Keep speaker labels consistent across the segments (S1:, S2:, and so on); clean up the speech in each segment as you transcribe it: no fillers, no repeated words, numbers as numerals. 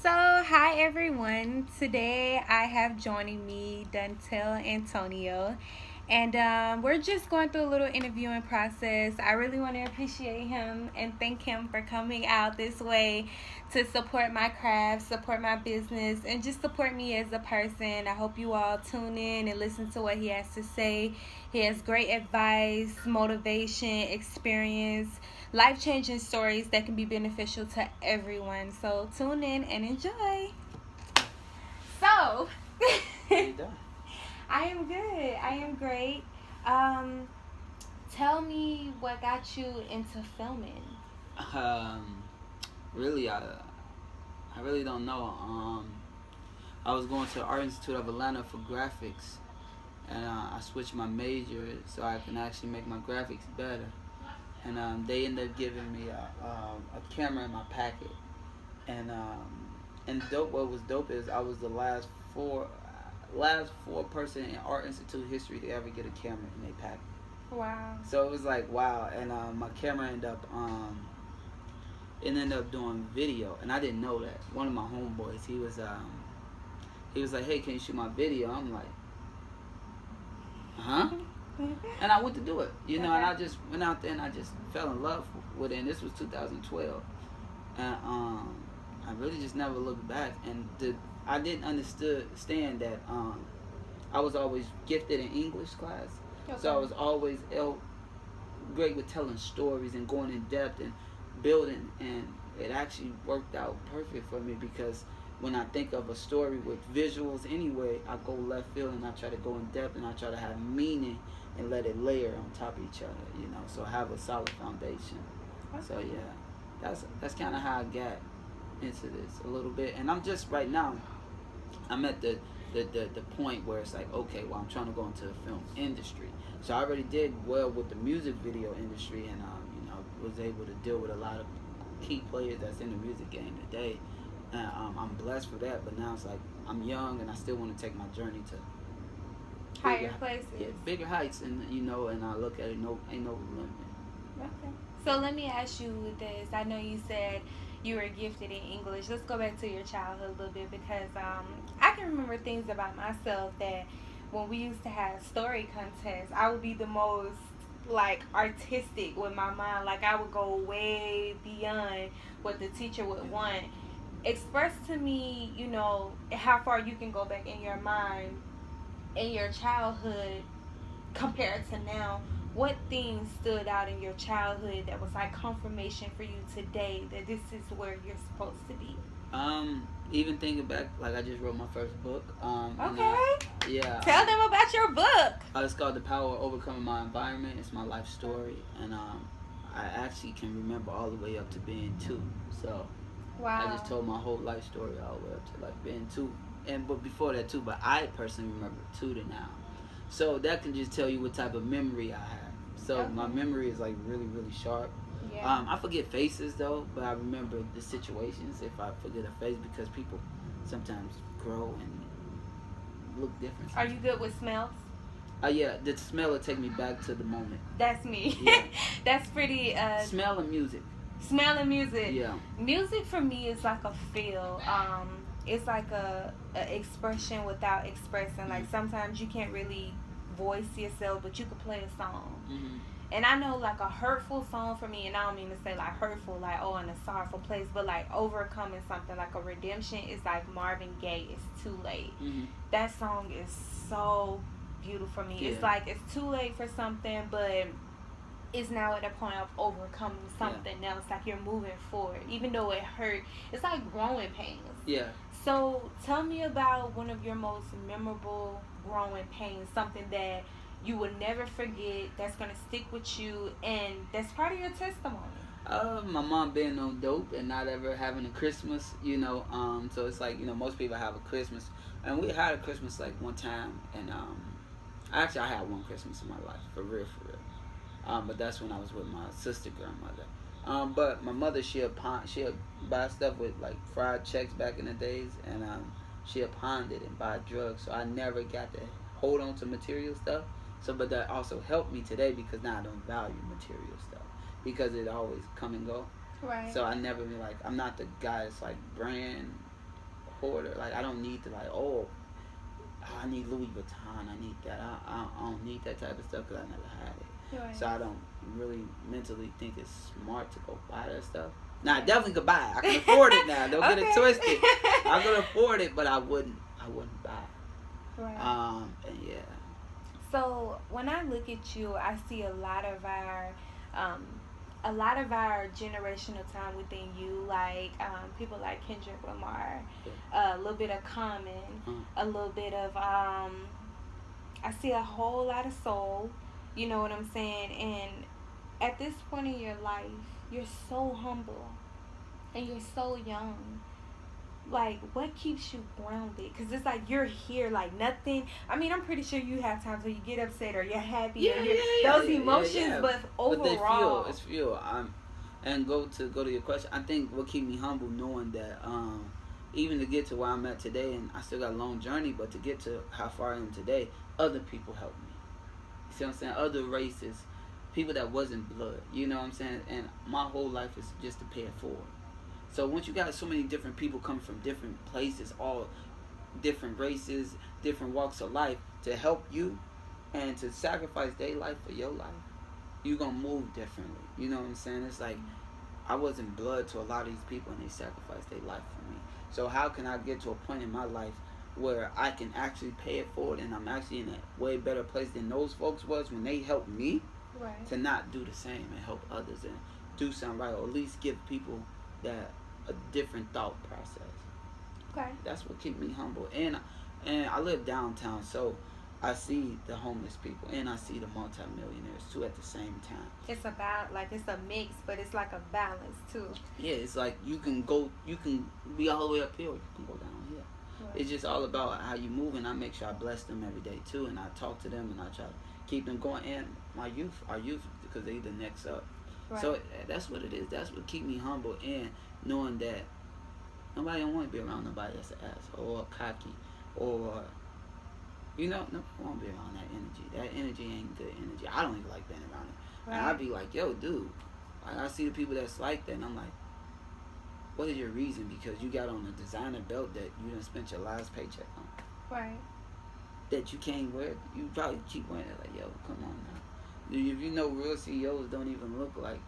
S1: So, hi everyone. Today I have joining me Dontell Antonio, and we're just going through a little interviewing process. I really want to appreciate him and thank him for coming out this way to support my craft, support my business, and just support me as a person. I hope you all tune in and listen to what he has to say. He has great advice, motivation, experience, life changing stories that can be beneficial to everyone. So tune in and enjoy. So,
S2: How you doing?
S1: I am good. I am great. Um, Tell me what got you into filming.
S2: Um, really, I really don't know. I was going to the Art Institute of Atlanta for graphics, and I switched my major so I can actually make my graphics better. And they ended up giving me a camera in my packet, and dope. What was dope is I was the last four person in Art Institute history to ever get a camera in their packet.
S1: Wow.
S2: So it was like wow, and my camera ended up doing video, and I didn't know that. One of my homeboys, he was like, "Hey, can you shoot my video?" I'm like, "Huh?" And I went to do it, and I just went out there and I just fell in love with it. And this was 2012, and I really just never looked back. And I didn't understand that I was always gifted in English class, so I was always great with telling stories and going in depth and building, and it actually worked out perfect for me because when I think of a story with visuals anyway, I go left field and I try to go in depth and I try to have meaning and let it layer on top of each other, so have a solid foundation. So yeah, that's kind of how I got into this a little bit, and I'm just right now I'm at the point where it's like, okay, well, I'm trying to go into the film industry. So I already did well with the music video industry, and was able to deal with a lot of key players that's in the music game today. And I'm blessed for that. But now it's like I'm young, and I still want to take my journey to
S1: Higher places.
S2: Yeah, bigger heights, and and I look at it, ain't no limit.
S1: Okay. So let me ask you this. I know you said you were gifted in English. Let's go back to your childhood a little bit because I can remember things about myself that when we used to have story contests, I would be the most like artistic with my mind. Like I would go way beyond what the teacher would want. Express to me, how far you can go back in your mind in your childhood compared to now. What things stood out in your childhood that was like confirmation for you today that this is where you're supposed to be?
S2: Even thinking back, like I just wrote my first book.
S1: Okay.
S2: Yeah.
S1: Tell them about your book.
S2: It's called The Power of Overcoming My Environment. It's my life story, and I actually can remember all the way up to being 2. So
S1: wow.
S2: I just told my whole life story all the way up to like being 2, but before that too. But I personally remember 2 to now, so that can just tell you what type of memory I have. So my memory is like really, really sharp.
S1: Yeah.
S2: I forget faces though, but I remember the situations if I forget a face because people sometimes grow and look different.
S1: Are you good with smells?
S2: Yeah, the smell will take me back to the moment.
S1: That's me.
S2: Yeah.
S1: That's pretty.
S2: Smell and music.
S1: Smell and music.
S2: Yeah.
S1: Music for me is like a feel. It's like a expression without expressing. Like sometimes you can't really voice yourself, but you could play a song.
S2: Mm-hmm.
S1: And I know like a hurtful song for me, and I don't mean to say like hurtful, like in a sorrowful place, but like overcoming something like a redemption is like Marvin Gaye, It's Too Late.
S2: Mm-hmm.
S1: That song is so beautiful for me. Yeah. It's like it's too late for something, but it's now at a point of overcoming something else. Like you're moving forward, even though it hurt. It's like growing pains.
S2: Yeah.
S1: So tell me about one of your most memorable growing pains, something that you will never forget, that's going to stick with you, and that's part of your testimony.
S2: My mom being on dope and not ever having a Christmas, so it's like, most people have a Christmas, and we had a Christmas like one time, and actually I had one Christmas in my life, for real. But that's when I was with my sister grandmother. But my mother, she'd buy stuff with like fried checks back in the days, and she'd pawn it and buy drugs, so I never got to hold on to material stuff. So, but that also helped me today because now I don't value material stuff because it always come and go.
S1: Right.
S2: So I never be like, I'm not the guy that's like brand hoarder. Like I don't need to like, I need Louis Vuitton. I need that. I don't need that type of stuff because I never had it.
S1: Right.
S2: So I don't really mentally think it's smart to go buy that stuff. Now I definitely could buy it. I can afford it now. Don't get it twisted. I could afford it, but I wouldn't buy it.
S1: Right.
S2: And yeah.
S1: So when I look at you, I see a lot of our generational time within you, like people like Kendrick Lamar, a little bit of Common, a little bit of I see a whole lot of soul. You know what I'm saying? And at this point in your life, you're so humble and you're so young. Like, what keeps you grounded? Because it's like you're here, like nothing. I mean, I'm pretty sure you have times where you get upset or you're happy or those emotions, but overall,
S2: it's fuel. And go to your question. I think what keep me humble, knowing that even to get to where I'm at today, and I still got a long journey, but to get to how far I am today, other people helped me. You see what I'm saying? Other races, people that wasn't blood. You know what I'm saying? And my whole life is just to pay it forward. So once you got so many different people coming from different places, all different races, different walks of life, to help you and to sacrifice their life for your life, you're going to move differently. You know what I'm saying? It's like I wasn't blood to a lot of these people and they sacrificed their life for me. So how can I get to a point in my life where I can actually pay it forward and I'm actually in a way better place than those folks was when they helped me,
S1: right,
S2: to not do the same and help others and do something right, or at least give people that a different thought process.
S1: Okay.
S2: That's what keep me humble. And I live downtown, so I see the homeless people and I see the multimillionaires too at the same time.
S1: It's it's a mix, but it's like a balance too.
S2: Yeah, it's like you can be all the way up here or you can go down here. Right. It's just all about how you move, and I make sure I bless them every day too, and I talk to them and I try to keep them going, and our youth, because they the next up. Right. So that's what it is. That's what keep me humble, and knowing that nobody don't want to be around nobody that's an ass or cocky or no, I won't be around that energy. That energy ain't good energy. I don't even like being around it. Right. And I'd be like, yo, dude, I see the people that's like that, and I'm like, what is your reason? Because you got on a designer belt that you done spent your last paycheck on.
S1: Right.
S2: That you can't wear. You probably keep wearing it. Like, yo, come on now. If you know real CEOs don't even look like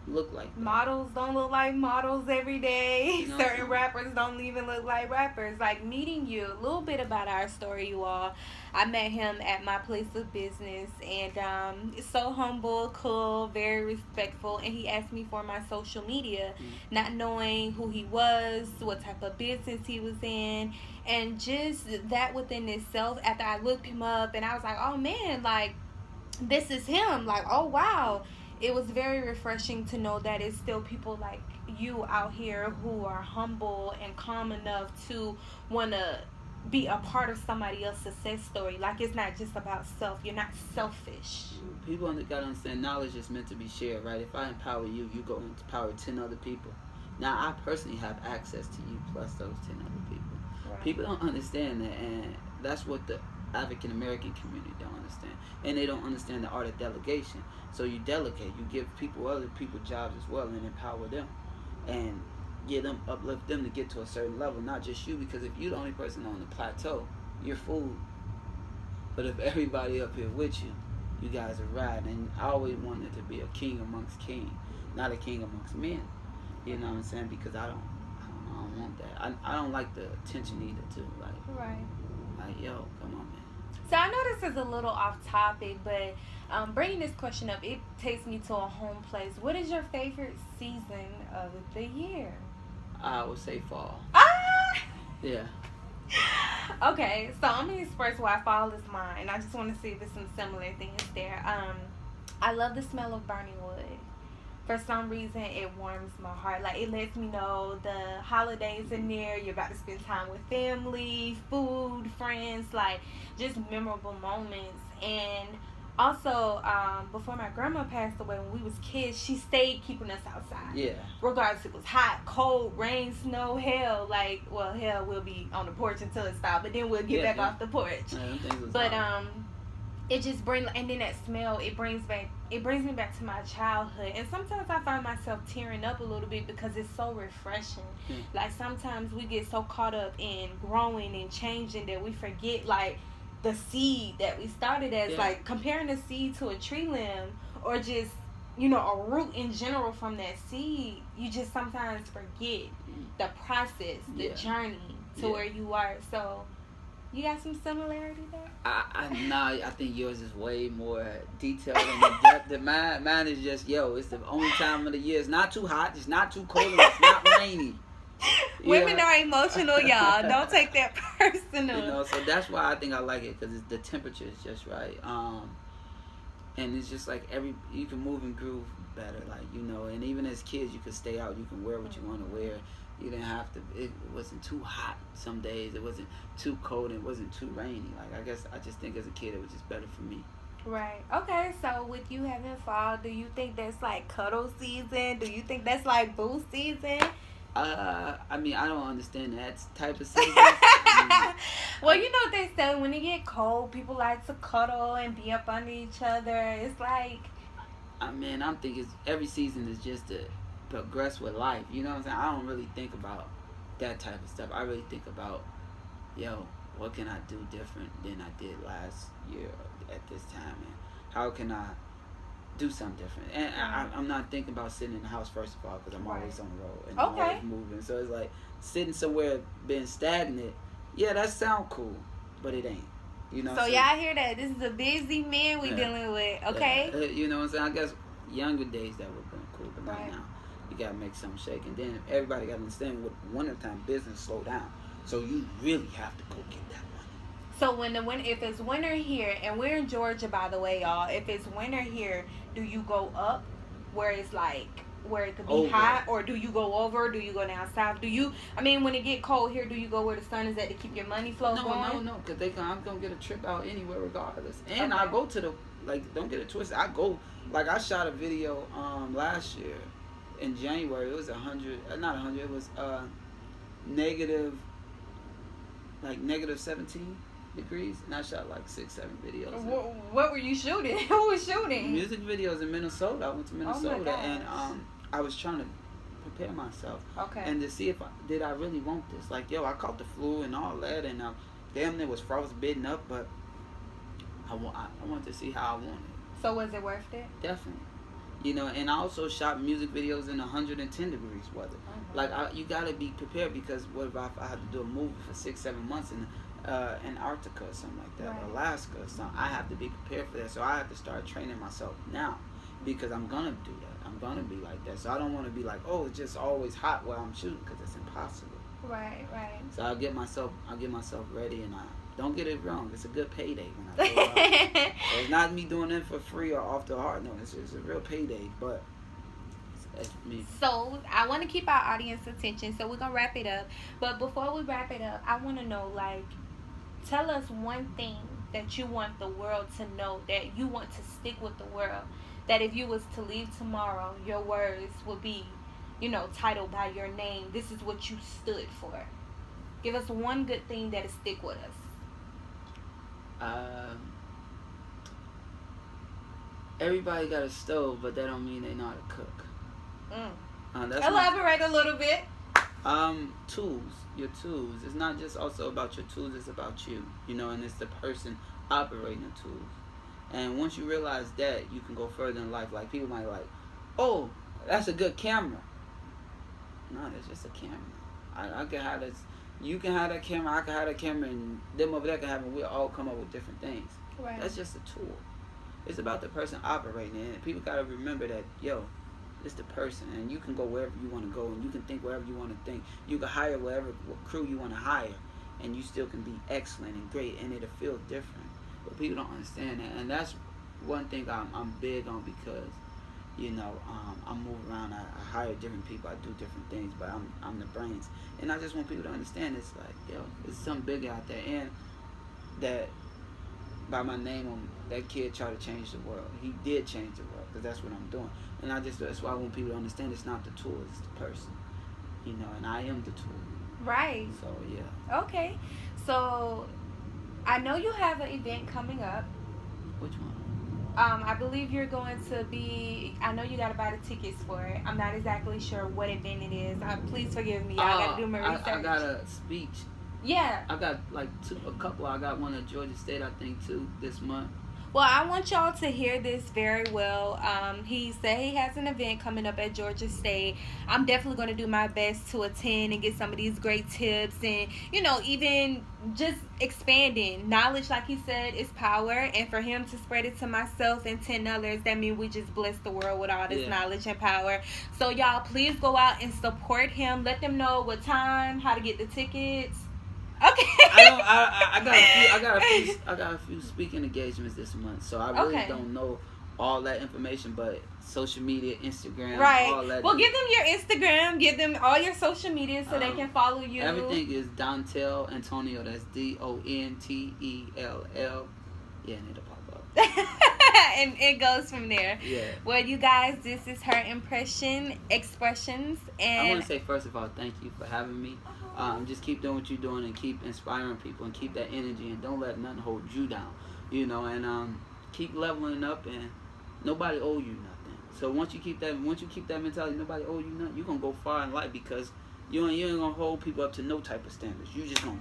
S2: that.
S1: Models don't look like models every day.
S2: You know,
S1: certain rappers don't even look like rappers. Like, meeting you, a little bit about our story, you all. I met him at my place of business, and so humble, cool, very respectful, and he asked me for my social media, not knowing who he was, what type of business he was in, and just that within itself, after I looked him up and I was like, oh man, like, this is him. Like, oh wow. It was very refreshing to know that it's still people like you out here who are humble and calm enough to want to be a part of somebody else's success story. Like, it's not just about self. You're not selfish.
S2: People got to understand knowledge is meant to be shared, right? If I empower you, you go and empower 10 other people. Now, I personally have access to you plus those 10 other people. Right. People don't understand that, and that's what the African American community don't understand, and they don't understand the art of delegation. So you delegate, you give other people jobs as well, and empower them, and uplift them to get to a certain level, not just you, because if you're the only person on the plateau, you're fooled. But if everybody up here with you, you guys are riding. And I always wanted to be a king amongst kings, not a king amongst men. You know what I'm saying? Because I don't want that. I don't like the attention either too. Like yo, come on, man.
S1: So I know this is a little off topic, but bringing this question up, it takes me to a home place. What is your favorite season of the year?
S2: I would say fall. Yeah.
S1: Okay, so I'm gonna express why fall is mine. I just want to see if there's some similar things there. I love the smell of burning wood. For some reason, it warms my heart. Like, it lets me know the holidays are near. You're about to spend time with family, food, friends, like, just memorable moments. And also, before my grandma passed away, when we was kids, she stayed keeping us outside.
S2: Yeah.
S1: Regardless if it was hot, cold, rain, snow, hell. Like, well, hell, we'll be on the porch until it stops, but then we'll get back off the porch.
S2: Yeah,
S1: but it just brings, and then that smell, it brings me back to my childhood. And sometimes I find myself tearing up a little bit because it's so refreshing.
S2: Mm.
S1: Like sometimes we get so caught up in growing and changing that we forget like the seed that we started as.
S2: Yeah.
S1: Like comparing a seed to a tree limb, or just, you know, a root in general from that seed, you just sometimes forget the process, the
S2: Yeah.
S1: journey to
S2: Yeah.
S1: where you are. So you got some similarity there?
S2: I think yours is way more detailed and in depth than mine. Mine is just, it's the only time of the year. It's not too hot, it's not too cold, it's not rainy.
S1: Women are emotional, y'all. Don't take that personal.
S2: So that's why I think I like it, because the temperature is just right. And it's just like you can move and groove better, like, and even as kids, you could stay out, you can wear what you want to wear. You didn't have to, it wasn't too hot some days, it wasn't too cold, and it wasn't too rainy. Like, I guess I just think as a kid it was just better for me.
S1: Right. Okay, so with you having fall, do you think that's like cuddle season? Do you think that's like boo season?
S2: I mean, I don't understand that type of season.
S1: Well, you know what they say, when it get cold, people like to cuddle and be up under each other. It's like,
S2: I mean, I'm thinking every season is just to progress with life. You know what I'm saying? I don't really think about that type of stuff. I really think about, what can I do different than I did last year at this time, and how can I do something different? And I'm not thinking about sitting in the house, first of all, because I'm always on the road and I'm always moving. So it's like sitting somewhere being stagnant. Yeah, that sound cool, but it ain't.
S1: So y'all hear that? This is a busy man we dealing with. Okay.
S2: You know what I'm saying? I guess younger days that would have been cool, but not now. You gotta make something shake, and then everybody gotta understand with wintertime business slow down. So you really have to go get that money.
S1: So if it's winter here, and we're in Georgia, by the way, y'all. If it's winter here, do you go up where it's like where it could be hot, or do you go over? Do you go down south? When it get cold here, do you go where the sun is at to keep your money flow going?
S2: No, because I'm gonna get a trip out anywhere regardless, and I go to don't get it twisted. I go I shot a video last year in January. It was 100, not 100. It was negative 17 degrees, and I shot 6-7 videos.
S1: What were you shooting? Who was shooting?
S2: Music videos in Minnesota. I went to Minnesota, and I was trying to prepare myself, and to see if did I really want this. I caught the flu and all that, and damn near was frostbitten up, but I wanted to see how I wanted.
S1: So was it worth it?
S2: Definitely. And I also shot music videos in 110 degrees weather. You gotta be prepared, because what if I had to do a movie for 6-7 months in Antarctica or something like that, or Alaska or something? I have to be prepared for that. So I have to start training myself now, because I'm gonna do that. I'm gonna be like that. So I don't want to be like, it's just always hot while I'm shooting, because it's impossible.
S1: Right.
S2: So I'll get myself ready, and don't get it wrong. It's a good payday when I go out. So it's not me doing it for free or off the heart. No, it's a real payday. But it's me.
S1: So I want to keep our audience attention. So we're gonna wrap it up. But before we wrap it up, I want to know, tell us one thing that you want the world to know, that you want to stick with the world. That if you was to leave tomorrow, your words would be, titled by your name. This is what you stood for. Give us one good thing that'll stick with us.
S2: Everybody got a stove, but that don't mean they know how to cook.
S1: Elaborate a little bit.
S2: Tools. Your tools. It's not just also about your tools, it's about you. And it's the person operating the tools. And once you realize that, you can go further in life. People might oh, that's a good camera. No, that's just a camera. I can have this. You can have that camera, I can have that camera, and them over there can have it. We'll all come up with different things.
S1: Right.
S2: That's just a tool. It's about the person operating it. And people got to remember that, it's the person. And you can go wherever you want to go, and you can think wherever you want to think. You can hire whatever crew you want to hire, and you still can be excellent and great, and it'll feel different. But people don't understand that. And that's one thing I'm big on, because, I move around, I hire different people, I do different things, but I'm the brains. And I just want people to understand it's it's something big out there, and that by my name on that kid tried to change the world. He did change the world, because that's what I'm doing. And that's why I want people to understand it's not the tool, it's the person. And I am the tool.
S1: Right.
S2: So yeah.
S1: Okay. So I know you have an event coming up.
S2: Which one?
S1: I believe you're going to be. I know you got to buy the tickets for it. I'm not exactly sure what event it is. Please forgive me. I got to do my research.
S2: I got a speech.
S1: Yeah.
S2: I got like a couple. I got one at Georgia State, I think, too, this month.
S1: Well, I want y'all to hear this very well. He said he has an event coming up at Georgia State. I'm definitely going to do my best to attend and get some of these great tips and, even just expanding. Knowledge, like he said, is power. And for him to spread it to myself and 10 others, that means we just bless the world with all this knowledge and power. So, y'all, please go out and support him. Let them know what time, how to get the tickets. Okay.
S2: I got a few speaking engagements this month, so I really don't know all that information, but social media, Instagram, all that.
S1: Well, give them your Instagram, give them all your social media so they can follow you.
S2: Everything is Dontell Antonio. That's Dontell. Yeah, and it'll pop up.
S1: And it goes from there.
S2: Yeah.
S1: Well, you guys, this is her expressions, and
S2: I want to say first of all, thank you for having me. Just keep doing what you're doing and keep inspiring people and keep that energy and don't let nothing hold you down, and keep leveling up and nobody owe you nothing. So once you keep that mentality, nobody owe you nothing, you're gonna go far in life because you ain't gonna hold people up to no type of standards. You just gonna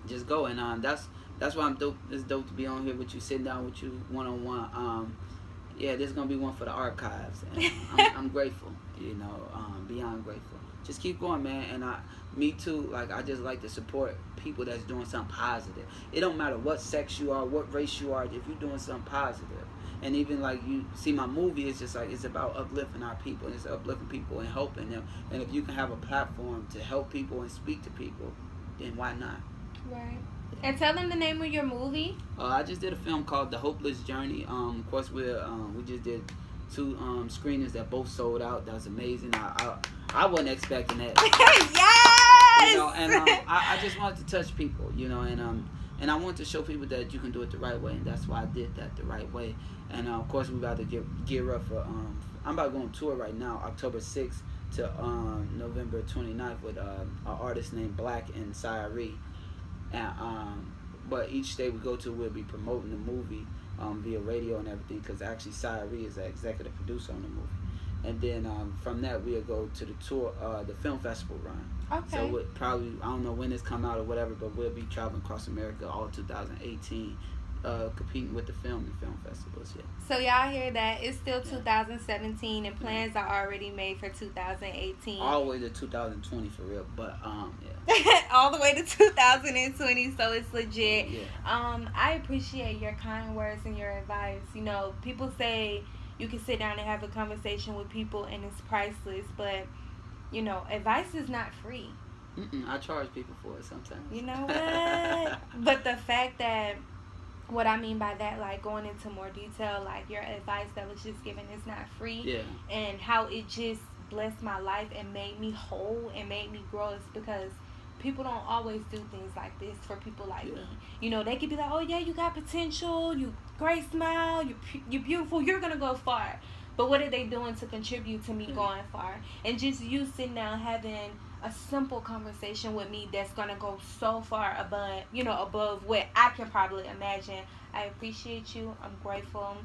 S2: just go, and that's why I'm dope. It's dope to be on here with you, sitting down with you one-on-one. Yeah, this is gonna be one for the archives, and I'm grateful, beyond grateful. Just keep going, man. And me too. Like, I just like to support people that's doing something positive. It don't matter what sex you are, what race you are. If you're doing something positive, and even like you see my movie, it's just like it's about uplifting our people. It's uplifting people and helping them. And if you can have a platform to help people and speak to people, then why not?
S1: Right. And tell them the name of your movie.
S2: I just did a film called The Hopeless Journey. Of course, we just did 2 screenings that both sold out. That was amazing. I wasn't expecting that.
S1: Yes.
S2: And I just wanted to touch people, and I wanted to show people that you can do it the right way, and that's why I did that the right way. And of course, we about to gear up for. I'm about to go on tour right now, October 6th to November 29th with an artist named Black and Syrie. And but each state we go to, we'll be promoting the movie via radio and everything, because actually Syrie is the executive producer on the movie. And then from that we'll go to the tour, the film festival run.
S1: Okay.
S2: So we'll probably, I don't know when this come out or whatever, but we'll be traveling across America all 2018, competing with the film festivals. Yeah.
S1: So y'all hear that? It's still 2017, and plans are already made for 2018.
S2: All the way to 2020 for real, but yeah.
S1: All the way to 2020, so it's legit.
S2: Yeah.
S1: I appreciate your kind words and your advice. People say you can sit down and have a conversation with people and it's priceless, but advice is not free.
S2: I charge people for it sometimes.
S1: You know what? But the fact that, what I mean by that, like going into more detail, like your advice that was just given is not free.
S2: Yeah.
S1: And how it just blessed my life and made me whole and made me grow is because people don't always do things like this for people like me. They could be like, oh yeah, you got potential, you great smile, you're beautiful, you're gonna go far. But what are they doing to contribute to me going far? And just you sitting down having a simple conversation with me that's gonna go so far above what I can probably imagine. I appreciate you. I'm grateful.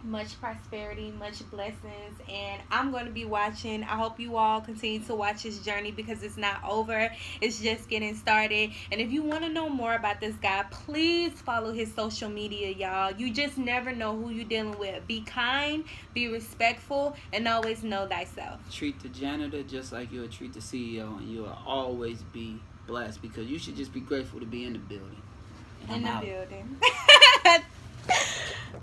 S1: Much prosperity, much blessings, and I'm going to be watching. I hope you all continue to watch his journey because it's not over. It's just getting started. And if you want to know more about this guy, please follow his social media, y'all. You just never know who you're dealing with. Be kind, be respectful, and always know thyself.
S2: Treat the janitor just like you'll treat the CEO, and you'll always be blessed because you should just be grateful to be in the building.
S1: In the building.